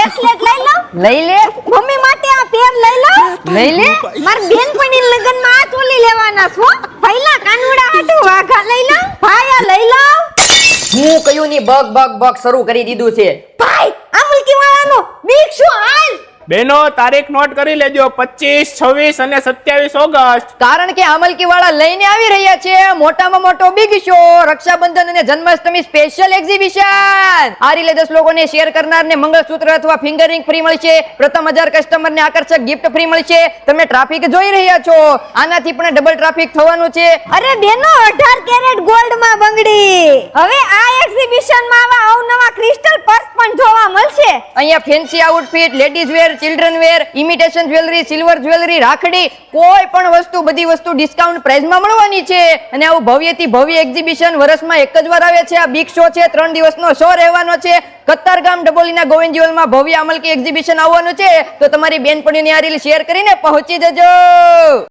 Bracelet લઈ લો. લઈ લે. મમ્મી માટે આ પેર લઈ લો. લઈ લે. માર બેનપણી લગનમાં આ ચોલી લેવાના છો. પહેલા કાનુડા હાટુ વાઘા લઈ લો. ભાઈ આ લઈ લો. હું કયું ની બગ બગ બગ શરૂ કરી દીધું છે. ભાઈ આ મુલકી વાળાનો બીક શું હાલ. બેનો તારીખ નોટ કરી લેજો 25, 26 અને 27 ઓગસ્ટ. કારણ કે અમલકી વાળા લઈને આવી રહ્યા છે મોટામાં મોટો બિગ શો, રક્ષાબંધન અને જન્માષ્ટમી સ્પેશિયલ એક્ઝિબિશન. આ રીલે 10 લોકોને શેર કરનારને મંગળસૂત્ર અથવા ફિંગર રિંગ ફ્રી મળશે. પ્રથમ 1000 કસ્ટમરને આકર્ષક ગિફ્ટ ફ્રી મળશે. તમે ટ્રાફિક જોઈ રહ્યા છો, આનાથી પણ ડબલ ટ્રાફિક થવાનું છે. અરે બેનો 18 કેરેટ ગોલ્ડ માં બંગડી. હવે આ એક્ઝિબિશન માં આવા અવનવા ક્રિસ્ટલ પર્સ પણ જોવા મળશે. અહીંયા fancy outfit, ladies wear, children wear, imitation jewellery, silver jewellery, રાખડી, કોઈ પણ વસ્તુ, બધી વસ્તુ ડિસ્કાઉન્ટ પ્રાઇસમાં મળવાની છે. અને આવું ભવ્યથી ભવ્ય એક્ઝિબિશન વર્ષમાં એક જ વાર આવે છે. આ બિગ શો છે, 3 દિવસનો શો રહેવાનો છે. કતારગામ ડબોલીના ગોવિંદ જ્વેલમાં ભવ્ય અમલકી એક્ઝિબિશન આવવાનું છે. તો તમારી બેનપણીને આ રીલ શેર કરીને પહોંચી જજો.